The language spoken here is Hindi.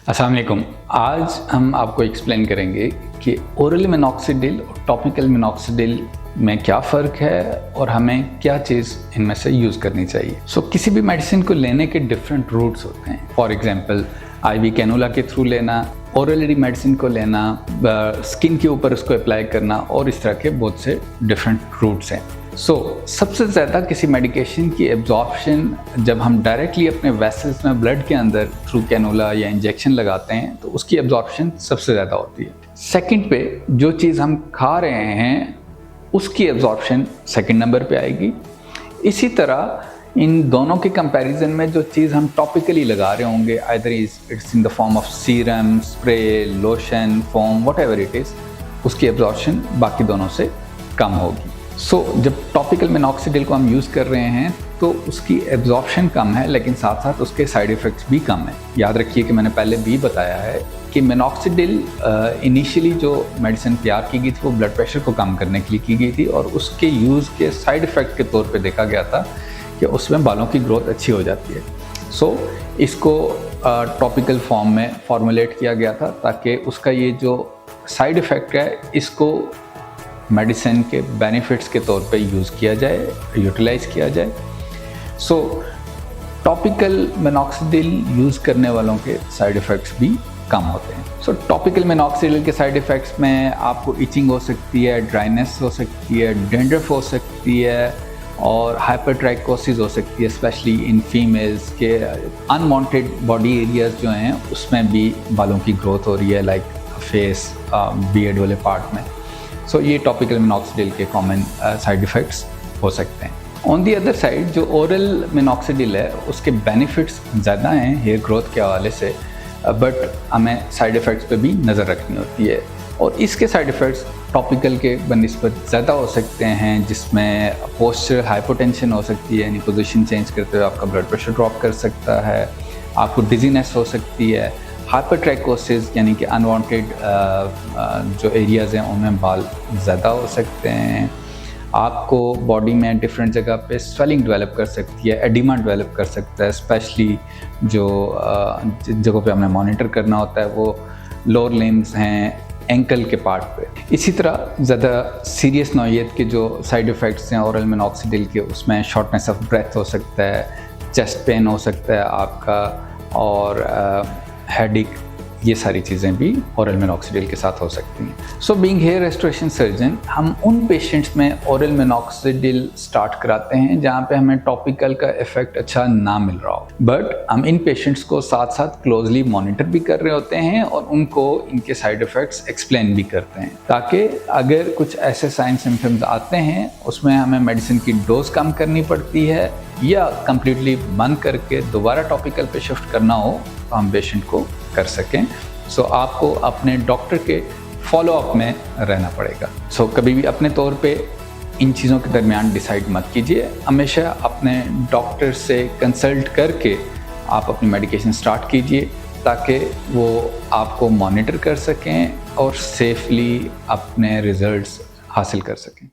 अस्सलाम वालेकुम। आज हम आपको एक्सप्लेन करेंगे कि ओरल मिनॉक्सिडिल और टॉपिकल मिनॉक्सिडिल में क्या फ़र्क है और हमें क्या चीज़ इनमें से यूज़ करनी चाहिए। किसी भी मेडिसिन को लेने के डिफरेंट रूट्स होते हैं। फॉर एग्जांपल आईवी कैनुला के थ्रू लेना, ओरली मेडिसिन को लेना, स्किन के ऊपर उसको अप्लाई करना और इस तरह के बहुत से डिफरेंट रूट्स हैं। सबसे ज़्यादा किसी मेडिकेशन की एब्जॉर्प्शन जब हम डायरेक्टली अपने वेसल्स में ब्लड के अंदर थ्रू कैनुला या इंजेक्शन लगाते हैं तो उसकी एब्जॉर्प्शन सबसे ज़्यादा होती है। सेकंड पे जो चीज़ हम खा रहे हैं उसकी एब्जॉर्प्शन सेकंड नंबर पे आएगी। इसी तरह इन दोनों के कंपैरिजन में जो चीज़ हम टॉपिकली लगा रहे होंगे, either it's in the form of serum, spray, lotion, foam, whatever it is, उसकी एब्जॉर्प्शन बाकी दोनों से कम होगी। जब टॉपिकल मिनॉक्सिडिल को हम यूज़ कर रहे हैं तो उसकी एब्जॉर्प्शन कम है, लेकिन साथ साथ उसके साइड इफ़ेक्ट्स भी कम है। याद रखिए कि मैंने पहले भी बताया है कि मिनॉक्सिडिल इनिशियली जो मेडिसिन तैयार की गई थी वो ब्लड प्रेशर को कम करने के लिए की गई थी और उसके यूज़ के साइड इफ़ेक्ट के तौर पे देखा गया था कि उसमें बालों की ग्रोथ अच्छी हो जाती है। इसको टॉपिकल फॉर्म में फॉर्मुलेट किया गया था ताकि उसका ये जो साइड इफ़ेक्ट है इसको मेडिसिन के बेनिफिट्स के तौर पे यूज़ किया जाए, यूटिलाइज़ किया जाए। टॉपिकल मिनॉक्सिडिल यूज़ करने वालों के साइड इफ़ेक्ट्स भी कम होते हैं। टॉपिकल मिनॉक्सिडिल के साइड इफ़ेक्ट्स में आपको इचिंग हो सकती है, ड्राइनेस हो सकती है, डेंड्रफ हो सकती है और हाइपरट्राइकोसिस हो सकती है, स्पेशली इन फीमेल्स के अनवांटेड बॉडी एरियाज़ जो हैं उसमें भी बालों की ग्रोथ हो रही है, लाइक फेस, बियर्ड वाले पार्ट में। ये टॉपिकल मिनॉक्सिडिल के कॉमन साइड इफ़ेक्ट्स हो सकते हैं। ऑन दी अदर साइड जो ओरल मिनॉक्सिडिल है उसके बेनिफिट्स ज़्यादा हैं हेयर ग्रोथ के हवाले से, बट हमें साइड इफ़ेक्ट्स पे भी नज़र रखनी होती है और इसके साइड इफ़ेक्ट्स टॉपिकल के बनिस्बत ज़्यादा हो सकते हैं, जिसमें पोस्चरल हाइपोटेंशन हो सकती है, यानी पोजीशन चेंज करते हुए आपका ब्लड प्रेशर ड्रॉप कर सकता है, आपको डिजीनेस हो सकती है, हाइपरट्राइकोसिस यानी कि अनवांटेड जो एरियाज़ हैं उनमें बाल ज़्यादा हो सकते हैं, आपको बॉडी में डिफरेंट जगह पे स्वेलिंग डेवलप कर सकती है, एडिमा डेवलप कर सकता है, स्पेशली जो जगहों पे हमें मॉनिटर करना होता है वो लोअर लिम्स हैं, एंकल के पार्ट पे। इसी तरह ज़्यादा सीरियस नौइयत के जो साइड इफ़ेक्ट्स हैं ओरल मिनॉक्सिडिल के, उसमें शॉर्टनेस ऑफ ब्रेथ हो सकता है, चेस्ट पेन हो सकता है आपका और हेडेक, ये सारी चीज़ें भी ओरल मिनॉक्सिडिल के साथ हो सकती हैं। बीइंग हेयर रेस्टोरेशन सर्जन, हम उन पेशेंट्स में ओरल मिनॉक्सिडिल स्टार्ट कराते हैं जहाँ पे हमें टॉपिकल का इफेक्ट अच्छा ना मिल रहा हो, बट हम इन पेशेंट्स को साथ साथ क्लोजली मॉनिटर भी कर रहे होते हैं और उनको इनके साइड इफ़ेक्ट्स एक्सप्लेन भी करते हैं, ताकि अगर कुछ ऐसे साइन सिम्टम्स आते हैं उसमें हमें मेडिसिन की डोज कम करनी पड़ती है या कम्प्लीटली बंद करके दोबारा टॉपिकल पे शिफ्ट करना हो तो हम पेशेंट को कर सकें। आपको अपने डॉक्टर के फॉलोअप में रहना पड़ेगा। कभी भी अपने तौर पे इन चीज़ों के दरमियान डिसाइड मत कीजिए, हमेशा अपने डॉक्टर से कंसल्ट करके आप अपनी मेडिकेशन स्टार्ट कीजिए ताकि वो आपको मॉनिटर कर सकें और सेफली अपने रिजल्ट्स हासिल कर सकें।